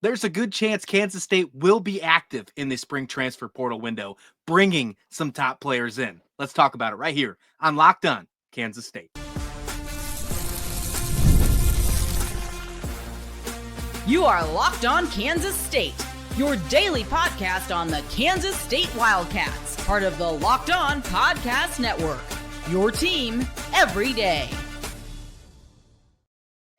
There's a good chance Kansas State will be active in the spring transfer portal window, bringing some top players in. Let's talk about it right here on Locked On Kansas State. You are Locked On Kansas State, your daily podcast on the Kansas State Wildcats, part of the Locked On Podcast Network, your team every day.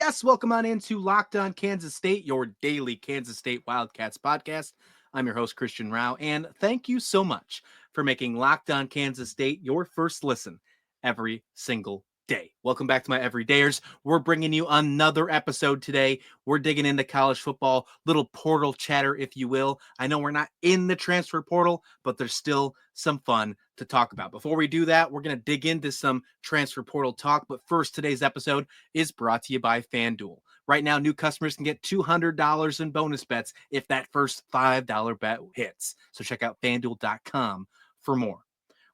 Yes, welcome on into Locked On Kansas State, your daily Kansas State Wildcats podcast. I'm your host, Christian Rao, and thank you so much for making Locked On Kansas State your first listen every single day. Welcome back to my everydayers. We're bringing you another episode today. We're digging into college football, little portal chatter, if you will. I know we're not in the transfer portal, but there's still some fun to talk about. Before we do that, we're going to dig into some transfer portal talk. But first, today's episode is brought to you by FanDuel. Right now, new customers can get $200 in bonus bets if that first $5 bet hits. So check out FanDuel.com for more.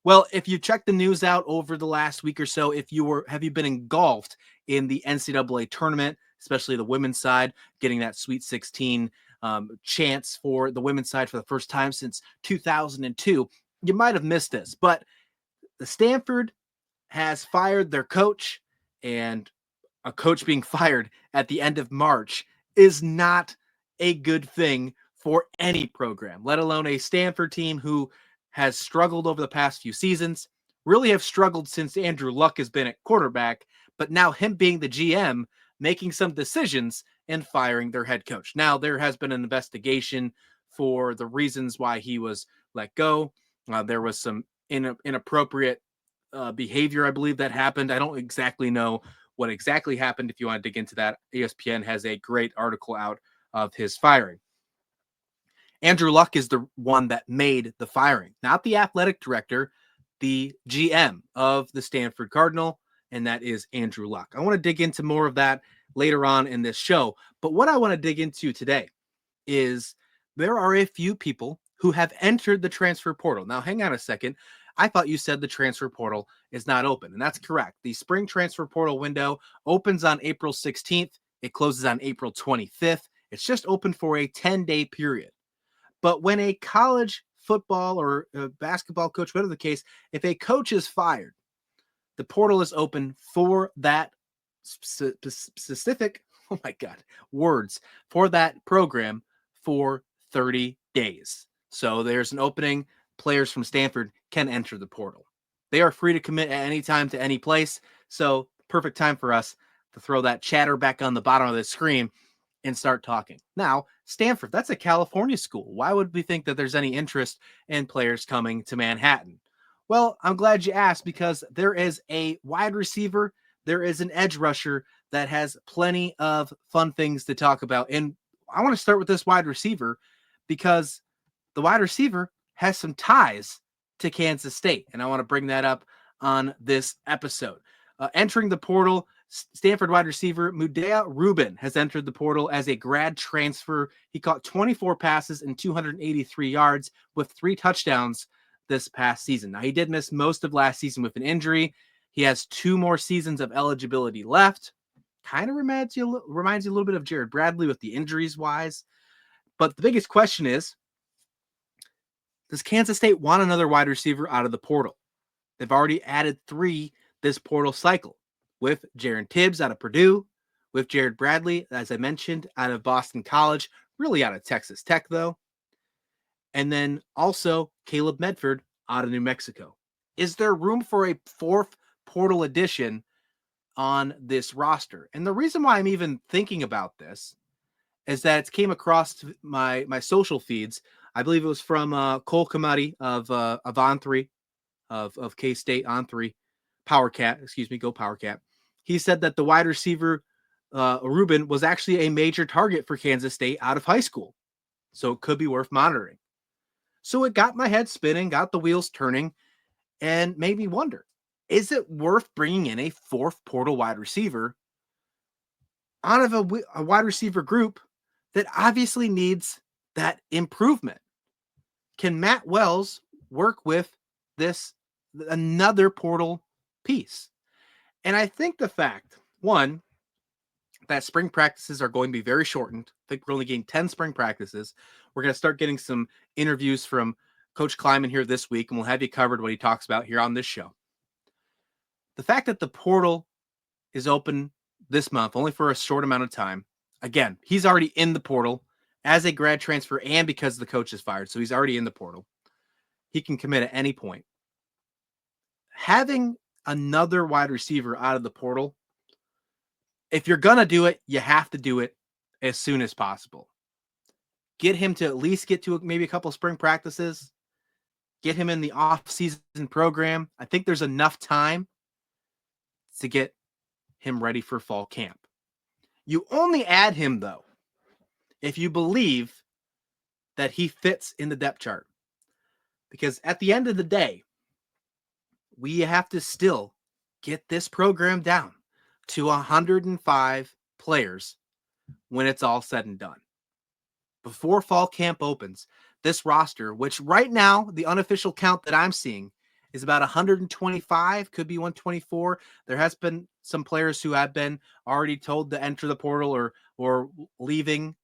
Well, if you checked the news out over the last week or so, have you been engulfed in the NCAA tournament, especially the women's side, getting that Sweet 16 chance for the women's side for the first time since 2002, you might have missed this, but the Stanford has fired their coach, and a coach being fired at the end of March is not a good thing for any program, let alone a Stanford team who has struggled over the past few seasons, really have struggled since Andrew Luck has been at quarterback, but now him being the GM, making some decisions and firing their head coach. Now, there has been an investigation for the reasons why he was let go. There was some inappropriate behavior, I believe, that happened. I don't exactly know what exactly happened. If you want to dig into that, ESPN has a great article out of his firing. Andrew Luck is the one that made the firing, not the athletic director, the GM of the Stanford Cardinal, and that is Andrew Luck. I want to dig into more of that later on in this show, but what I want to dig into today is there are a few people who have entered the transfer portal. Now, hang on a second. I thought you said the transfer portal is not open, and that's correct. The spring transfer portal window opens on April 16th. It closes on April 25th. It's just open for a 10-day period. But when a college football or a basketball coach, whatever the case, if a coach is fired, the portal is open for that specific, words, for that program for 30 days. So there's an opening. Players from Stanford can enter the portal. They are free to commit at any time to any place. So perfect time for us to throw that chatter back on the bottom of the screen and start talking. Now, Stanford, that's a California school. Why would we think that there's any interest in players coming to Manhattan? Well, I'm glad you asked, because there is a wide receiver, there is an edge rusher that has plenty of fun things to talk about. And I want to start with this wide receiver because the wide receiver has some ties to Kansas State. And I want to bring that up on this episode. Entering the portal, Stanford wide receiver Mudia Reuben has entered the portal as a grad transfer. He caught 24 passes and 283 yards with 3 touchdowns this past season. Now, he did miss most of last season with an injury. He has 2 more seasons of eligibility left. Kind of reminds you a little bit of Jared Bradley with the injuries wise. But the biggest question is, does Kansas State want another wide receiver out of the portal? They've already added 3 this portal cycle, with Jaron Tibbs out of Purdue, with Jared Bradley, as I mentioned, out of Boston College, really out of Texas Tech, though. And then also Caleb Medford out of New Mexico. Is there room for a 4th portal addition on this roster? And the reason why I'm even thinking about this is that it came across my social feeds. I believe it was from Cole Kamati of On3, of K-State On3. Go PowerCat. He said that the wide receiver Reuben was actually a major target for Kansas State out of high school. So it could be worth monitoring. So it got my head spinning, got the wheels turning, and made me wonder, is it worth bringing in a 4th portal wide receiver out of a wide receiver group that obviously needs that improvement? Can Matt Wells work with another portal piece? And I think the fact, one, that spring practices are going to be very shortened think we're only getting 10 spring practices. We're going to start getting some interviews from Coach Kleiman here this week, and we'll have you covered what he talks about here on this show. The fact that the portal is open this month, only for a short amount of time. Again, he's already in the portal as a grad transfer and because the coach is fired. So he's already in the portal. He can commit at any point. Having another wide receiver out of the portal, if you're going to do it, you have to do it as soon as possible. Get him to at least get to maybe a couple spring practices. Get him in the off-season program. I think there's enough time to get him ready for fall camp. You only add him, though, if you believe that he fits in the depth chart. Because at the end of the day, we have to still get this program down to 105 players when it's all said and done. Before fall camp opens, this roster, which right now, the unofficial count that I'm seeing is about 125, could be 124. There has been some players who have been already told to enter the portal or leaving.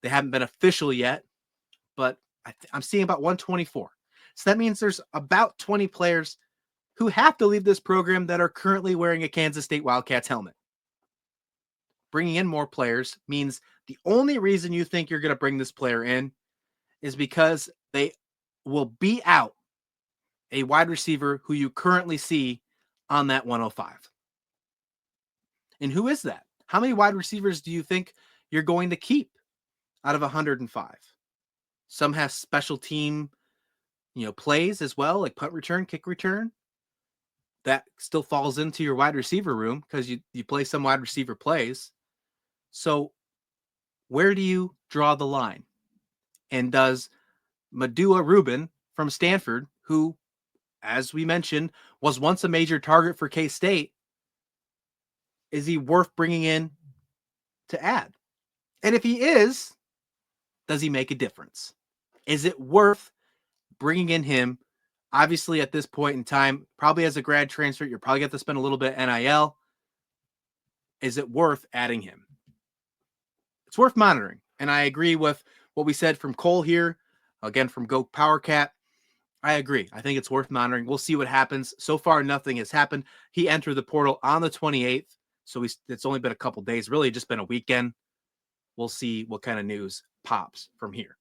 They haven't been official yet, but I'm seeing about 124. So that means there's about 20 players who have to leave this program that are currently wearing a Kansas State Wildcats helmet. Bringing in more players means the only reason you think you're going to bring this player in is because they will be out a wide receiver who you currently see on that 105. And who is that? How many wide receivers do you think you're going to keep out of 105? Some have special team, plays as well, like punt return, kick return. That still falls into your wide receiver room because you play some wide receiver plays. So where do you draw the line? And does Mudia Reuben from Stanford, who, as we mentioned, was once a major target for K-State, is he worth bringing in to add? And if he is, does he make a difference? Is it worth bringing in him? Obviously, at this point in time, probably as a grad transfer, you're probably going to spend a little bit NIL. Is it worth adding him? It's worth monitoring. And I agree with what we said from Cole here, again, from Go Power Cat. I agree. I think it's worth monitoring. We'll see what happens. So far, nothing has happened. He entered the portal on the 28th. So it's only been a couple days, really just been a weekend. We'll see what kind of news pops from here.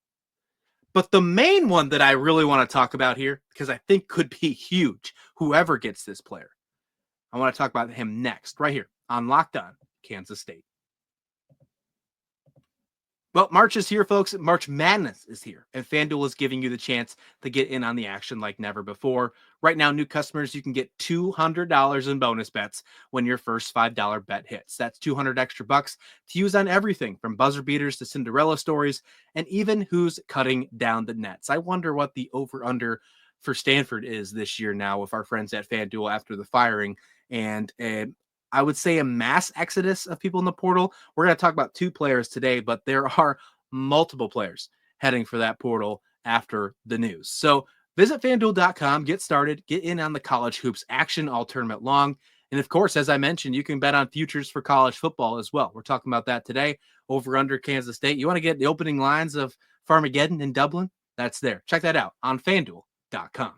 But the main one that I really want to talk about here, because I think could be huge, whoever gets this player, I want to talk about him next, right here on Locked On Kansas State. Well, March is here, folks. March Madness is here, and FanDuel is giving you the chance to get in on the action like never before. Right now, new customers, you can get $200 in bonus bets when your first $5 bet hits. That's 200 extra bucks to use on everything from buzzer beaters to Cinderella stories, and even who's cutting down the nets. I wonder what the over-under for Stanford is this year now with our friends at FanDuel after the firing, and I would say a mass exodus of people in the portal. We're going to talk about 2 players today, but there are multiple players heading for that portal after the news. So visit FanDuel.com, get started, get in on the college hoops action all tournament long. And of course, as I mentioned, you can bet on futures for college football as well. We're talking about that today over under Kansas State. You want to get the opening lines of Farmageddon in Dublin? That's there. Check that out on FanDuel.com.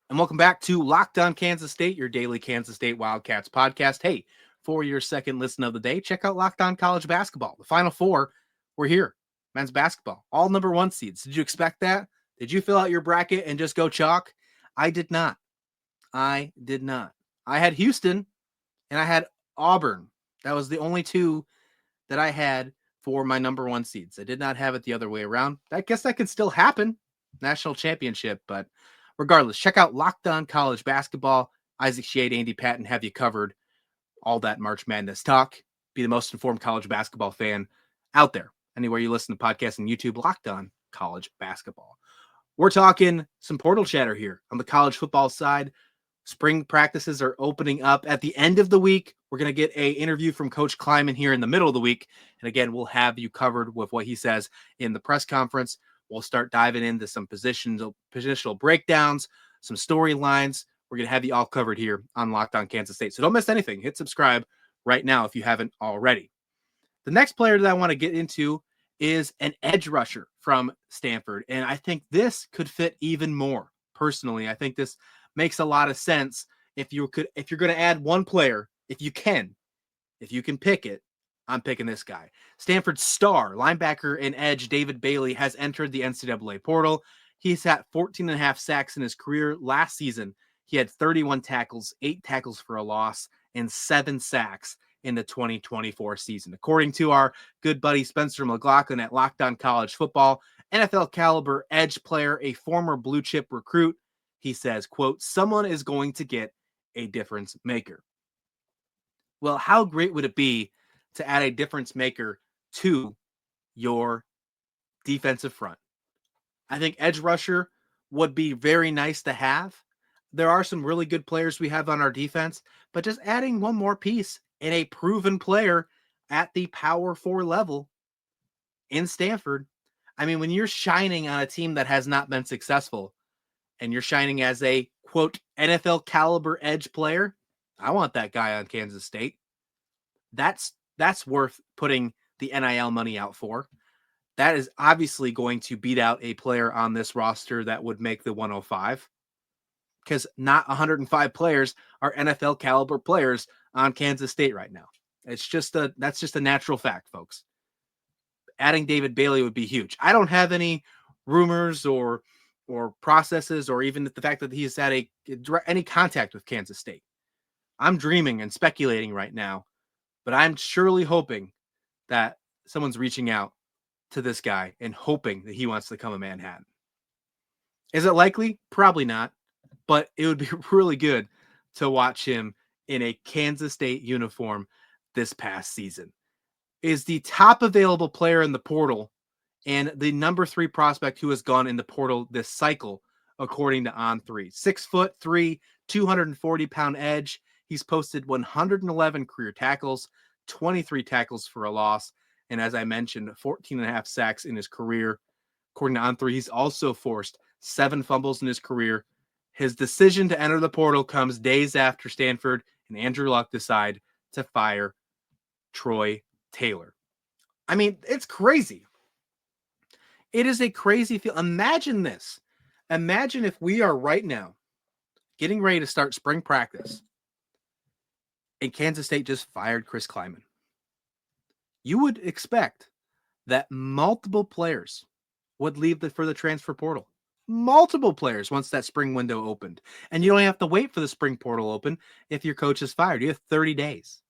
And welcome back to Locked On Kansas State, your daily Kansas State Wildcats podcast. Hey, for your second listen of the day, check out Locked On College Basketball. The Final Four, we're here. Men's basketball, all number 1 seeds. Did you expect that? Did you fill out your bracket and just go chalk? I did not. I had Houston and I had Auburn. That was the only 2 that I had for my number 1 seeds. I did not have it the other way around. I guess that could still happen. National championship, but regardless, check out Locked On College Basketball. Isaac Shade, Andy Patton have you covered. All that March Madness talk. Be the most informed college basketball fan out there. Anywhere you listen to podcasts and YouTube, Locked On College Basketball. We're talking some portal chatter here on the college football side. Spring practices are opening up at the end of the week. We're going to get an interview from Coach Kleiman here in the middle of the week. And again, we'll have you covered with what he says in the press conference. We'll start diving into some positional breakdowns, some storylines. We're going to have you all covered here on Locked On Kansas State. So don't miss anything. Hit subscribe right now if you haven't already. The next player that I want to get into is an edge rusher from Stanford. And I think this could fit even more. Personally, I think this makes a lot of sense. If you're going to add one player, if you can pick it, I'm picking this guy. Stanford's star linebacker and edge David Bailey has entered the NCAA portal. He's had 14 and a half sacks in his career. Last season, he had 31 tackles, 8 tackles for a loss, and 7 sacks in the 2024 season. According to our good buddy Spencer McLaughlin at Locked On College Football, NFL caliber edge player, a former blue chip recruit, he says, quote, someone is going to get a difference maker. Well, how great would it be to add a difference maker to your defensive front? I think edge rusher would be very nice to have. There are some really good players we have on our defense, but just adding one more piece and a proven player at the Power 4 level in Stanford. I mean, when you're shining on a team that has not been successful and you're shining as a, quote, NFL caliber edge player, I want that guy on Kansas State. That's worth putting the NIL money out for. That is obviously going to beat out a player on this roster that would make the 105, because not 105 players are NFL caliber players on Kansas State right now. That's just a natural fact, folks. Adding David Bailey would be huge. I don't have any rumors or processes or even the fact that he's had any contact with Kansas State. I'm dreaming and speculating right now, but I'm surely hoping that someone's reaching out to this guy and hoping that he wants to come to Manhattan. Is it likely? Probably not, but it would be really good to watch him in a Kansas State uniform this past season. Is the top available player in the portal and the number 3 prospect who has gone in the portal this cycle, according to On3. 6'3", 240-pound edge. He's posted 111 career tackles, 23 tackles for a loss, and as I mentioned, 14 and a half sacks in his career. According to On3, he's also forced 7 fumbles in his career. His decision to enter the portal comes days after Stanford and Andrew Luck decide to fire Troy Taylor. I mean, it's crazy. It is a crazy feel. Imagine this. Imagine if we are right now getting ready to start spring practice and Kansas State just fired Chris Kleiman. You would expect that multiple players would leave for the transfer portal. Multiple players once that spring window opened. And you don't have to wait for the spring portal open if your coach is fired. You have 30 days.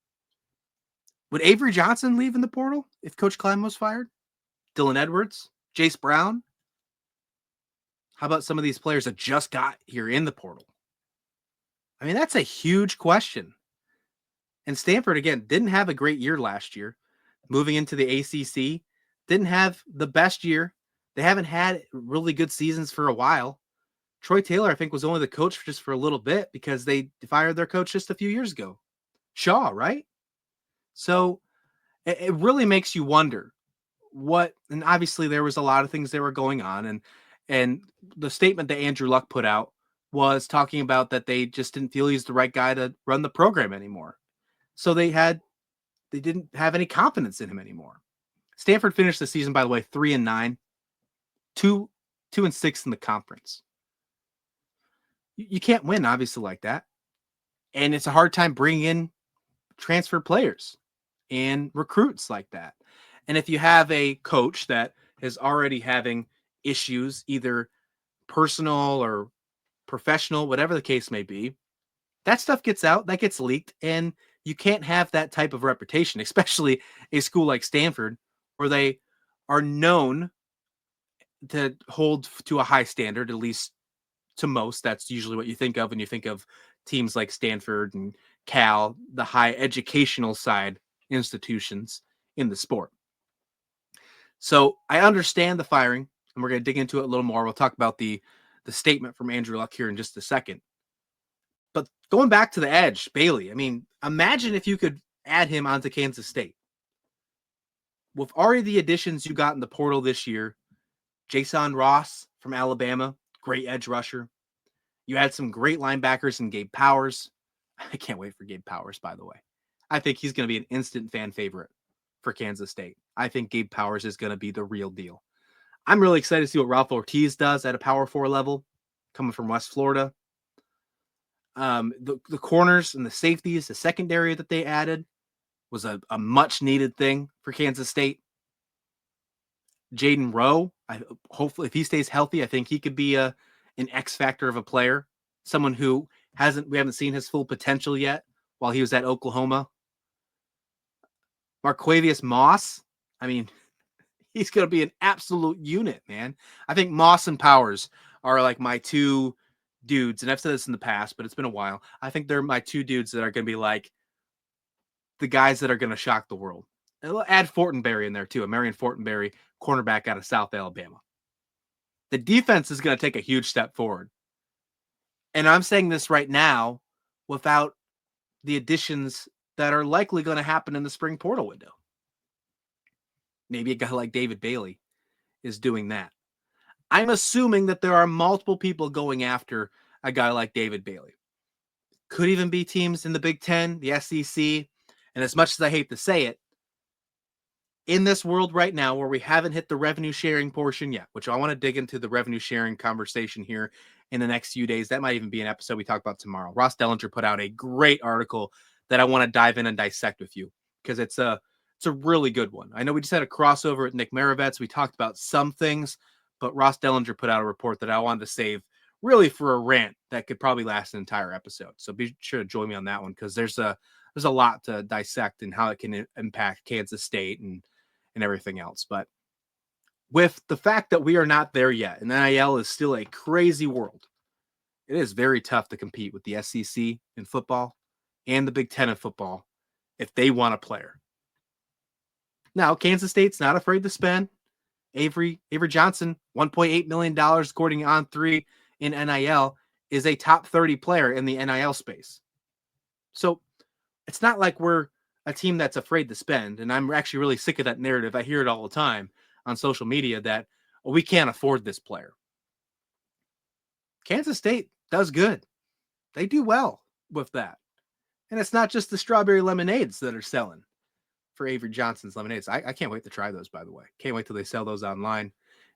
Would Avery Johnson leave in the portal if Coach Kleiman was fired? Dylan Edwards? Jace Brown? How about some of these players that just got here in the portal? I mean, that's a huge question. And Stanford, again, didn't have a great year last year. Moving into the ACC, didn't have the best year. They haven't had really good seasons for a while. Troy Taylor, I think, was only the coach just for a little bit because they fired their coach just a few years ago. Shaw, right? So it really makes you wonder and obviously there was a lot of things that were going on. And the statement that Andrew Luck put out was talking about that they just didn't feel he's the right guy to run the program anymore. So they didn't have any confidence in him anymore. Stanford finished the season, by the way, 3-9, 2-6 in the conference. You can't win, obviously, like that. And it's a hard time bringing in transfer players and recruits like that. And if you have a coach that is already having issues, either personal or professional, whatever the case may be, that stuff gets out, that gets leaked, and you can't have that type of reputation, especially a school like Stanford, where they are known to hold to a high standard, at least to most. That's usually what you think of when you think of teams like Stanford and Cal, the high educational side institutions in the sport. So I understand the firing, and we're going to dig into it a little more. We'll talk about the statement from Andrew Luck here in just a second. But going back to the edge, Bailey, I mean, imagine if you could add him onto Kansas State. With already the additions you got in the portal this year, Jason Ross from Alabama, great edge rusher. You had some great linebackers in Gabe Powers. I can't wait for Gabe Powers, by the way. I think he's going to be an instant fan favorite for Kansas State. I think Gabe Powers is going to be the real deal. I'm really excited to see what Ralph Ortiz does at a Power 4 level, coming from West Florida. The corners and the safeties, the secondary that they added was a much needed thing for Kansas State. Jaden Rowe, hopefully if he stays healthy, I think he could be an X factor of a player, someone who we haven't seen his full potential yet while he was at Oklahoma. Marquavius Moss, I mean, he's going to be an absolute unit, man. I think Moss and Powers are like my two dudes, and I've said this in the past, but it's been a while. I think they're my two dudes that are going to be like the guys that are going to shock the world. And we'll add Fortenberry in there too, a Marion Fortenberry, cornerback out of South Alabama. The defense is going to take a huge step forward. And I'm saying this right now without the additions that are likely going to happen in the spring portal window. Maybe a guy like David Bailey is doing that. I'm assuming that there are multiple people going after a guy like David Bailey. Could even be teams in the Big Ten, the SEC. And as much as I hate to say it, in this world right now where we haven't hit the revenue sharing portion yet, which I want to dig into the revenue sharing conversation here in the next few days. That might even be an episode we talk about tomorrow. Ross Dellinger put out a great article that I want to dive in and dissect with you because it's a really good one. I know we just had a crossover with Nick Maravets. We talked about some things, but Ross Dellinger put out a report that I wanted to save really for a rant that could probably last an entire episode. So be sure to join me on that one because there's a lot to dissect and how it can impact Kansas State and everything else. But with the fact that we are not there yet, and NIL is still a crazy world, it is very tough to compete with the SEC in football and the Big Ten in football if they want a player. Now, Kansas State's not afraid to spend. Avery Johnson, $1.8 million according to On3 in NIL, is a top 30 player in the NIL space. So it's not like we're a team that's afraid to spend. And I'm actually really sick of that narrative. I hear it all the time on social media that we can't afford this player. Kansas State does good. They do well with that. And it's not just the strawberry lemonades that are selling for Avery Johnson's lemonades. I can't wait to try those, by the way. Can't wait till they sell those online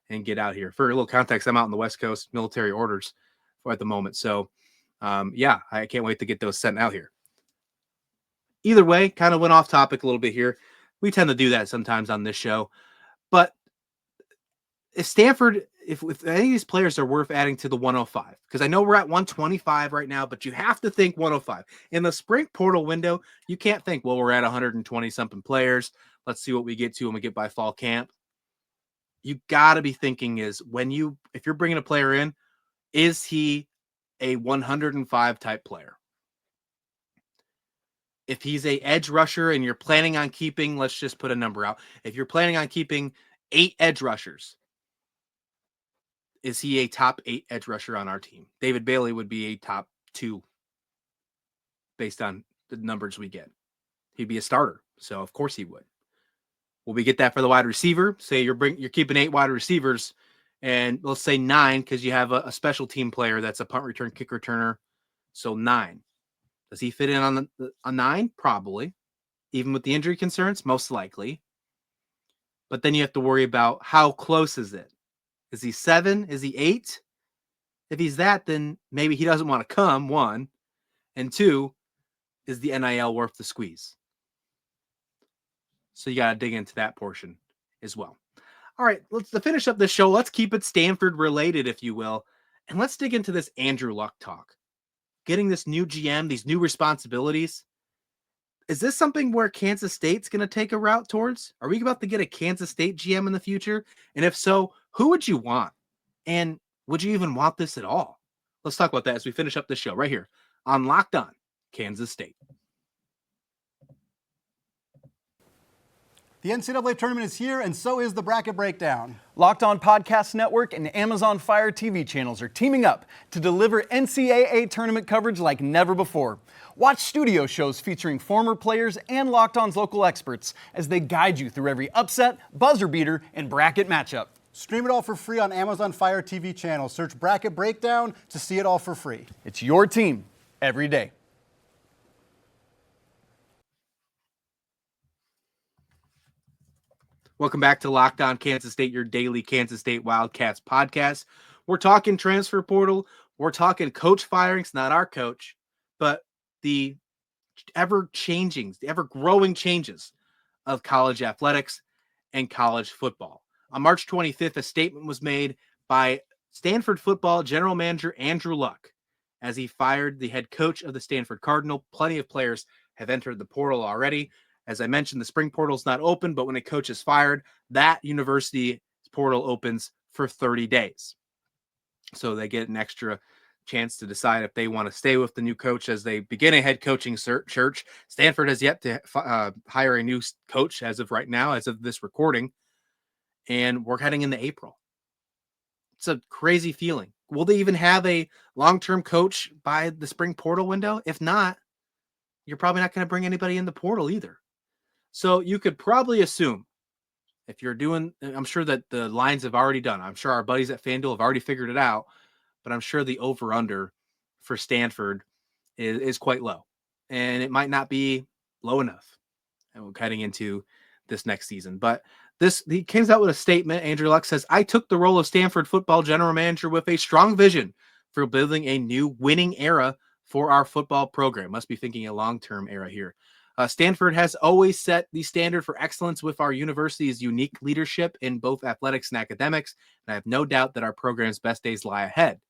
and get out here. For a little context, I'm out on the West Coast, military orders for at the moment. So, I can't wait to get those sent out here. Either way, kind of went off topic a little bit here. We tend to do that sometimes on this show. But if Stanford, if any of these players are worth adding to the 105, because I know we're at 125 right now, but you have to think 105. In the spring portal window, you can't think, well, we're at 120-something players. Let's see what we get to when we get by fall camp. You got to be thinking is if you're bringing a player in, is he a 105 type player? If he's a edge rusher and you're planning on keeping, let's just put a number out. If you're planning on keeping 8 edge rushers, is he a top 8 edge rusher on our team? David Bailey would be a top 2 based on the numbers we get. He'd be a starter. So of course he would. Will we get that for the wide receiver? Say you're keeping 8 wide receivers and let's say 9 because you have a special team player that's a punt return, kick returner. So 9. Does he fit in on a 9? Probably. Even with the injury concerns, most likely. But then you have to worry about how close is it? Is he 7? Is he 8? If he's that, then maybe he doesn't want to come, 1. And 2, is the NIL worth the squeeze? So you got to dig into that portion as well. All right, to finish up this show, let's keep it Stanford related, if you will. And let's dig into this Andrew Luck talk. Getting this new GM, these new responsibilities. Is this something where Kansas State's going to take a route towards? Are we about to get a Kansas State GM in the future? And if so, who would you want? And would you even want this at all? Let's talk about that as we finish up the show right here on Locked On Kansas State. The NCAA tournament is here, and so is the bracket breakdown. Locked On Podcast Network and Amazon Fire TV channels are teaming up to deliver NCAA tournament coverage like never before. Watch studio shows featuring former players and Locked On's local experts as they guide you through every upset, buzzer beater, and bracket matchup. Stream it all for free on Amazon Fire TV channel. Search Bracket Breakdown to see it all for free. It's your team every day. Welcome back to Locked On Kansas State, your daily Kansas State Wildcats podcast. We're talking transfer portal. We're talking coach firings, not our coach, but the ever-changing, the ever-growing changes of college athletics and college football. On March 25th, a statement was made by Stanford football general manager Andrew Luck as he fired the head coach of the Stanford Cardinal. Plenty of players have entered the portal already. As I mentioned, the spring portal is not open, but when a coach is fired, that university portal opens for 30 days. So they get an extra chance to decide if they want to stay with the new coach as they begin a head coaching search. Stanford has yet to hire a new coach as of right now, as of this recording, and we're heading into April. It's a crazy feeling. Will they even have a long-term coach by the spring portal window? If not, you're probably not going to bring anybody in the portal either. So you could probably assume if you're doing, I'm sure that the lines have already done. I'm sure our buddies at FanDuel have already figured it out, but I'm sure the over-under for Stanford is quite low. And it might not be low enough heading into this next season. But he comes out with a statement. Andrew Luck says, I took the role of Stanford football general manager with a strong vision for building a new winning era for our football program. Must be thinking a long-term era here. Stanford has always set the standard for excellence with our university's unique leadership in both athletics and academics, and I have no doubt that our program's best days lie ahead.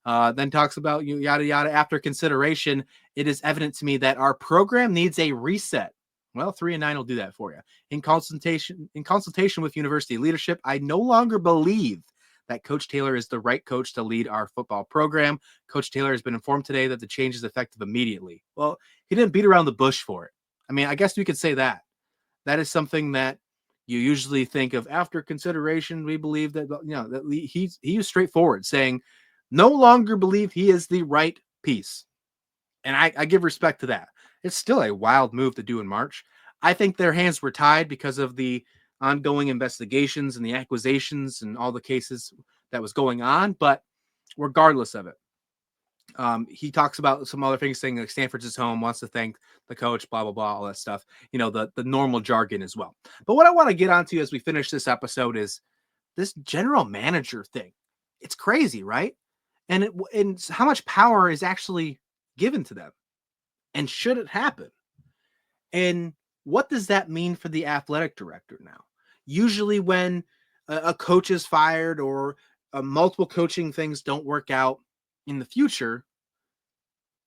Then talks about yada yada. After consideration, it is evident to me that our program needs a reset. Well, 3 and 9 will do that for you. In consultation with university leadership, I no longer believe that Coach Taylor is the right coach to lead our football program. Coach Taylor has been informed today that the change is effective immediately. Well, he didn't beat around the bush for it. I mean, I guess we could say that. That is something that you usually think of after consideration. We believe that, that he was straightforward, saying no longer believe he is the right piece. And I give respect to that. It's still a wild move to do in March. I think their hands were tied because of the ongoing investigations and the accusations and all the cases that was going on. But regardless of it, he talks about some other things, saying like Stanford's his home, wants to thank the coach, blah, blah, blah, all that stuff, the normal jargon as well. But what I want to get onto as we finish this episode is this general manager thing. It's crazy, right? And how much power is actually given to them, and should it happen? And what does that mean for the athletic director now? Usually when a coach is fired or multiple coaching things don't work out in the future,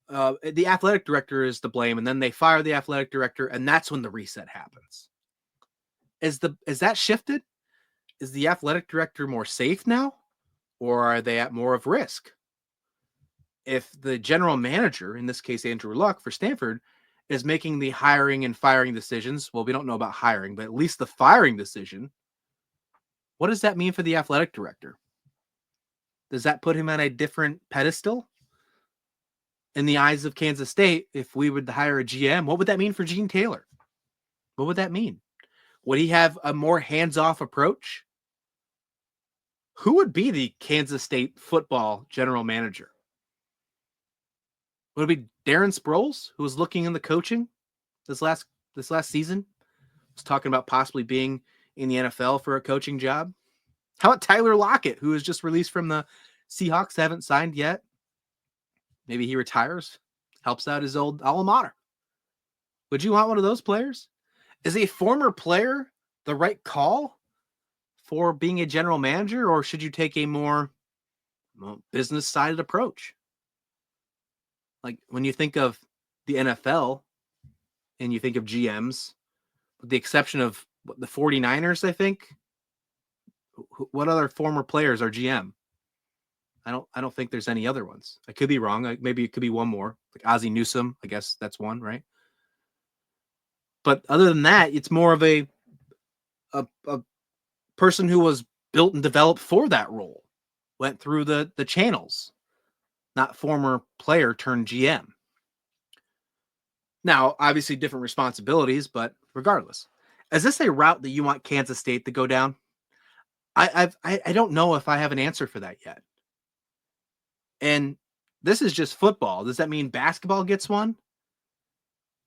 the athletic director is to blame, and then they fire the athletic director, and that's when the reset happens. Is that shifted? Is the athletic director more safe now, or are they at more of risk? If the general manager, in this case Andrew Luck for Stanford, is making the hiring and firing decisions, well, we don't know about hiring, but at least the firing decision, what does that mean for the athletic director? Does that put him on a different pedestal in the eyes of Kansas State? If we would hire a GM, what would that mean for Gene Taylor? What would that mean? Would he have a more hands-off approach? Who would be the Kansas State football general manager? Would it be Darren Sproles, who was looking in the coaching this last season? Was talking about possibly being in the NFL for a coaching job. How about Tyler Lockett, who was just released from the Seahawks, haven't signed yet? Maybe he retires, helps out his old alma mater. Would you want one of those players? Is a former player the right call for being a general manager, or should you take a more business-sided approach? Like when you think of the NFL and you think of GMs, with the exception of the 49ers, I think, what other former players are GM? I don't think there's any other ones. I could be wrong. Maybe it could be one more, like Ozzie Newsome. I guess that's one, right? But other than that, it's more of a person who was built and developed for that role, went through the channels, not former player turned GM. Now, obviously different responsibilities, but regardless, is this a route that you want Kansas State to go down? I don't know if I have an answer for that yet. And this is just football. Does that mean basketball gets one?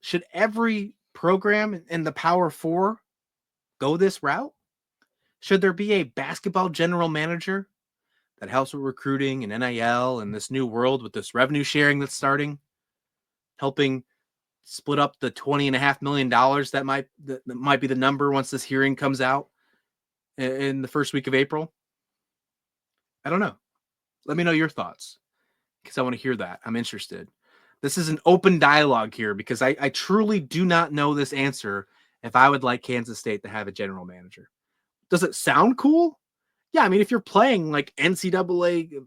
Should every program in the Power Four go this route? Should there be a basketball general manager that helps with recruiting and NIL and this new world with this revenue sharing that's starting, helping split up the $20.5 million that might be the number once this hearing comes out in the first week of April? I don't know. Let me know your thoughts because I want to hear that. I'm interested. This is an open dialogue here because I truly do not know this answer if I would like Kansas State to have a general manager. Does it sound cool? Yeah, I mean, if you're playing like NCAA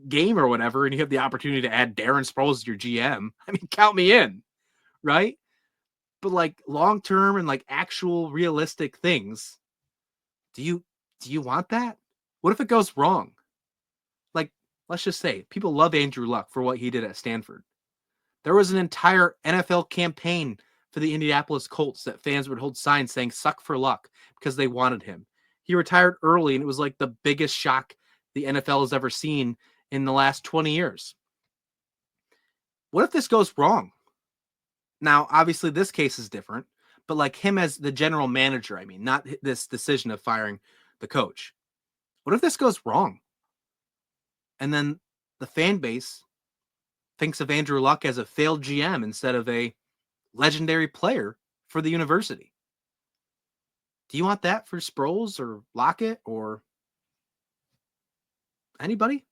game or whatever, and you have the opportunity to add Darren Sproles as your GM, I mean, count me in, right? But like long term and like actual realistic things, do you want that? What if it goes wrong? Like, let's just say people love Andrew Luck for what he did at Stanford. There was an entire NFL campaign for the Indianapolis Colts that fans would hold signs saying "suck for luck" because they wanted him. He retired early, and it was like the biggest shock the NFL has ever seen in the last 20 years. What if this goes wrong? Now, obviously, this case is different, but like him as the general manager, I mean, not this decision of firing the coach. What if this goes wrong? And then the fan base thinks of Andrew Luck as a failed GM instead of a legendary player for the university. Do you want that for Sproles or Lockett or anybody?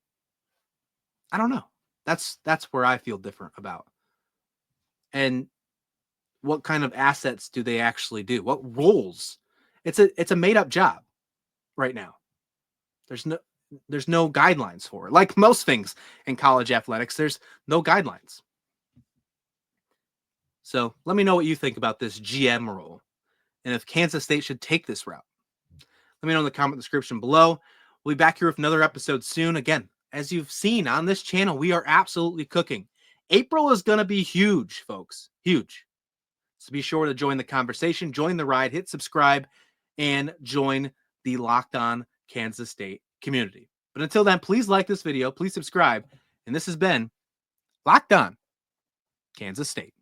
I don't know. That's where I feel different about. And what kind of assets do they actually do? What roles? It's a made up job right now. There's no guidelines for it. Like most things in college athletics, there's no guidelines. So let me know what you think about this GM role and if Kansas State should take this route. Let me know in the comment description below. We'll be back here with another episode soon. Again, as you've seen on this channel, we are absolutely cooking. April is going to be huge, folks. Huge. So be sure to join the conversation, join the ride, hit subscribe, and join the Locked On Kansas State community. But until then, please like this video, please subscribe. And this has been Locked On Kansas State.